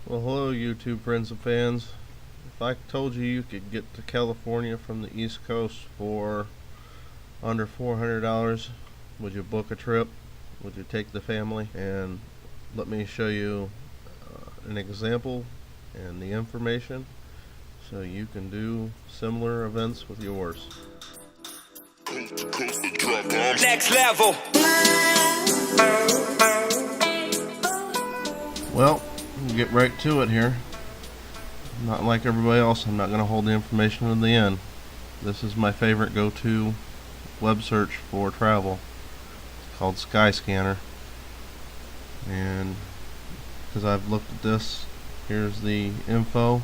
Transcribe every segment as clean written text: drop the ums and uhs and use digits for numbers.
Well, hello YouTube friends and fans. If I told you you could get to California from the East Coast for under $400, would you book a trip? Would you take the family? And let me show you an example and the information so you can do similar events with yours. Next level. Well, we'll get right to it here. Not like everybody else, I'm not going to hold the information to the end. This is my favorite go-to web search for travel. It's called Skyscanner. And because I've looked at this, here's the info.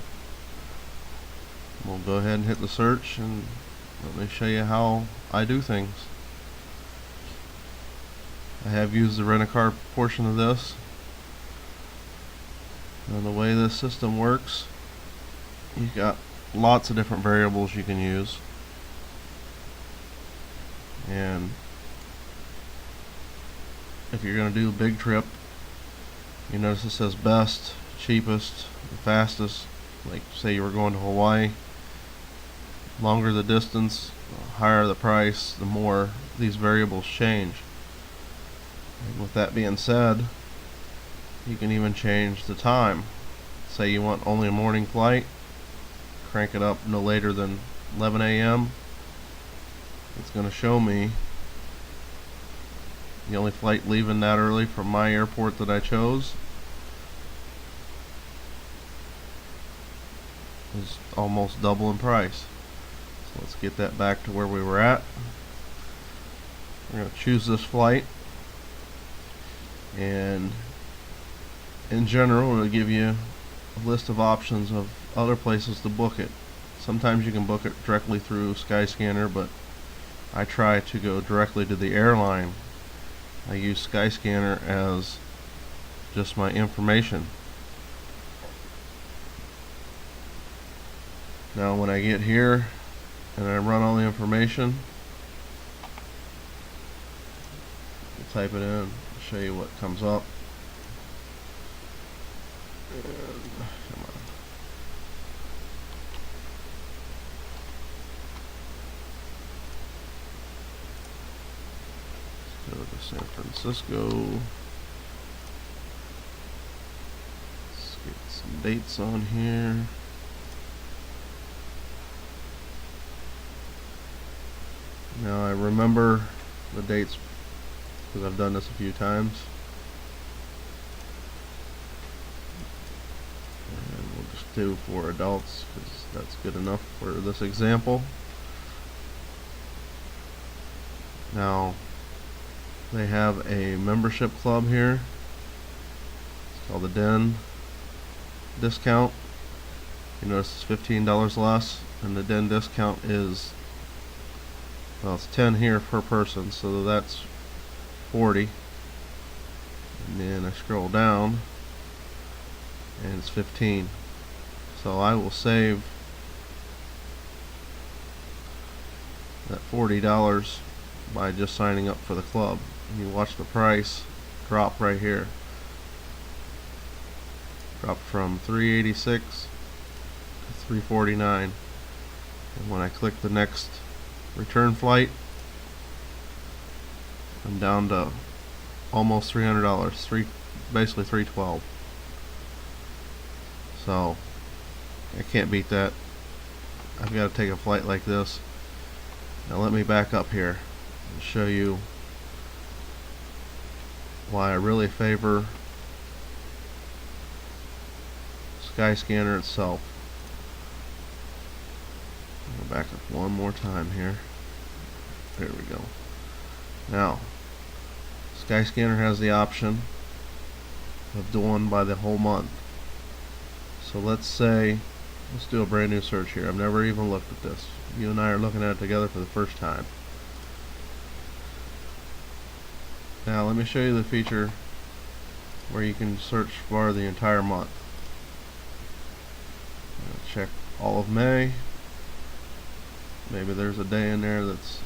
We'll go ahead and hit the search and let me show you how I do things. I have used the rent-a-car portion of this. And the way this system works, you've got lots of different variables you can use. And if you're going to do a big trip, you notice it says best, cheapest, the fastest. Like say you were going to Hawaii, longer the distance, higher the price, the more these variables change. And with that being said, you can even change the time. Say you want only a morning flight, crank it up no later than 11 a.m. It's going to show me the only flight leaving that early from my airport that I chose is almost double in price. So let's get that back to where we were at. We're going to choose this flight, and in general it'll give you a list of options of other places to book it. Sometimes you can book it directly through Skyscanner, but I try to go directly to the airline. I use Skyscanner as just my information. Now when I get here and I run all the information, I'll type it in, show you what comes up. And, come on. Let's go to San Francisco. Let's get some dates on here. Now I remember the dates because I've done this a few times. And we'll just do for adults because that's good enough for this example. Now they have a membership club here. It's called the Den discount. You notice it's $15 less, and the Den discount is, well, it's 10 here per person, so that's 40. And then I scroll down and it's 15. So I will save that $40 by just signing up for the club. And you watch the price drop right here. Drop from $386 to $349. And when I click the next return flight, I'm down to almost $300, basically $312. So I can't beat that. I've got to take a flight like this. Now let me back up here and show you why I really favor Skyscanner itself. I'll back up one more time here. There we go. Now Skyscanner has the option of doing by the whole month. So let's say, let's do a brand new search here. I've never even looked at this. You and I are looking at it together for the first time. Now let me show you the feature where you can search for the entire month. Check all of May. Maybe there's a day in there that's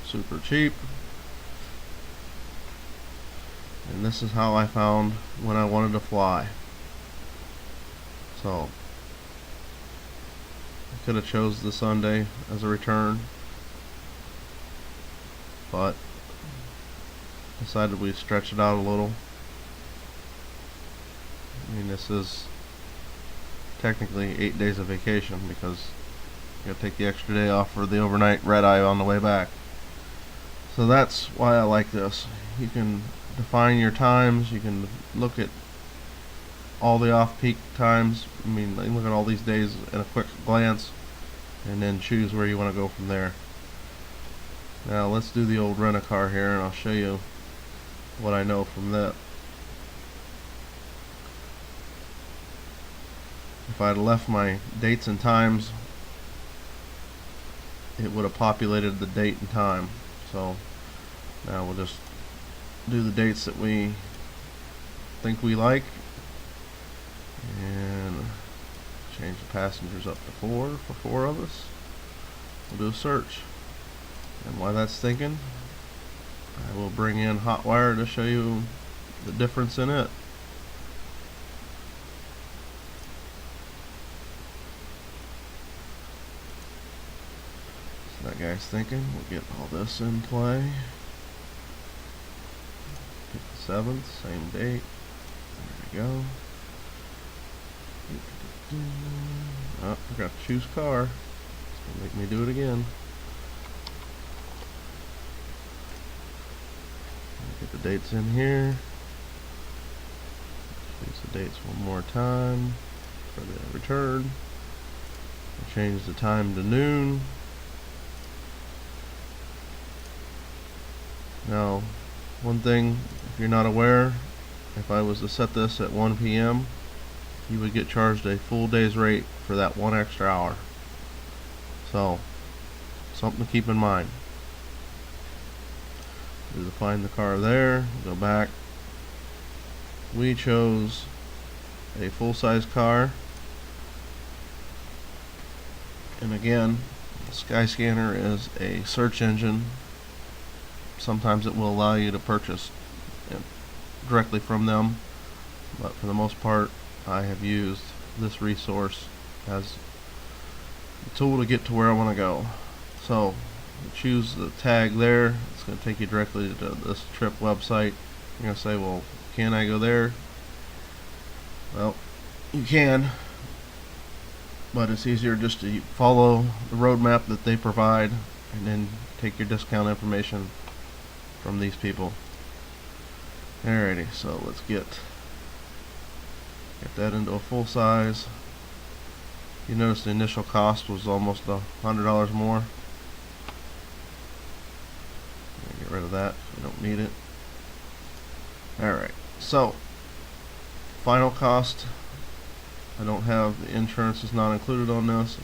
super cheap. And this is how I found when I wanted to fly. So I could have chose the Sunday as a return, but decided we'd stretch it out a little. I mean, this is technically 8 days of vacation because you gotta take the extra day off for the overnight red eye on the way back. So that's why I like this. You can define your times, you can look at all the off-peak times. I mean, you can look at all these days in a quick glance and then choose where you want to go from there. Now let's do the old rent-a-car here, and I'll show you what I know from that. If I'd left my dates and times, it would have populated the date and time. So now we'll just do the dates that we think we like and change the passengers up to 4 for 4 of us. We'll do a search, and while that's thinking, I will bring in Hotwire to show you the difference in it. So that guy's thinking. We'll get all this in play. Pick the 7th, same date. There we go. Oh, I forgot to choose car. It's gonna make me do it again. Get the dates in here. Choose the dates one more time for the return. I'll change the time to noon. Now, one thing, if you're not aware, if I was to set this at 1 p.m., you would get charged a full day's rate for that 1 extra hour. So, something to keep in mind. Do to find the car there, go back. We chose a full-size car, and again, Skyscanner is a search engine. Sometimes it will allow you to purchase directly from them, but for the most part I have used this resource as a tool to get to where I want to go. So choose the tag there. It's going to take you directly to this trip website. You're going to say, well, can I go there? Well, you can, but it's easier just to follow the roadmap that they provide and then take your discount information from these people. Alrighty, so let's get that into a full size. You notice the initial cost was almost $100 more. Get rid of that, we don't need it. Alright, so final cost, I don't have the insurance, is not included on this.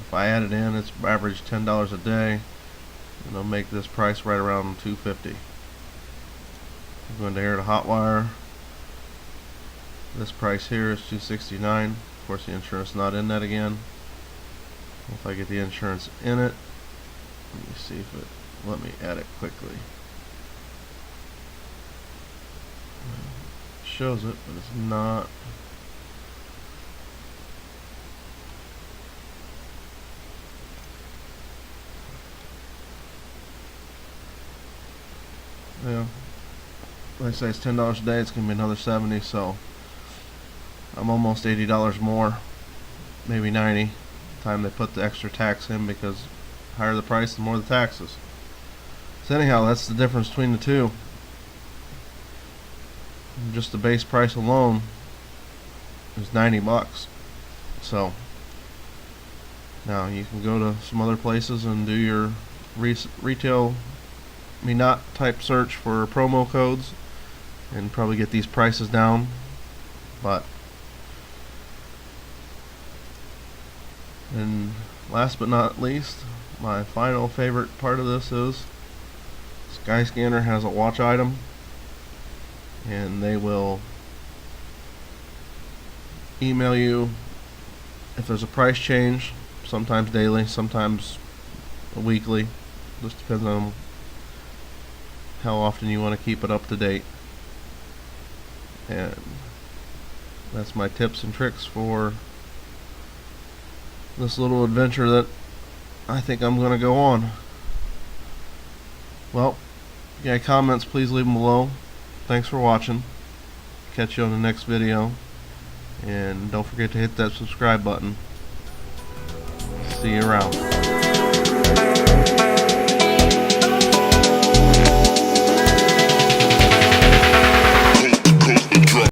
If I add it in, it's average $10 a day, and they'll make this price right around $250. I'm going to here to Hotwire. This price here is $269. Of course, the insurance is not in that again. If I get the insurance in it, let me see if it let me add it quickly. It shows it, but it's not. Yeah, like I say, it's $10 a day. It's gonna be another $70, so I'm almost $80 more, maybe 90. Time they put the extra tax in, because higher the price, the more the taxes. So anyhow, that's the difference between the two. Just the base price alone is $90. So now you can go to some other places and do your retail not type search for promo codes and probably get these prices down. But and last but not least, my final favorite part of this is Skyscanner has a watch item, and they will email you if there's a price change, sometimes daily, sometimes weekly. Just depends on how often you want to keep it up to date. And that's my tips and tricks for this little adventure that I think I'm going to go on. Well, if you got comments, please leave them below. Thanks for watching. Catch you on the next video. And don't forget to hit that subscribe button. See you around.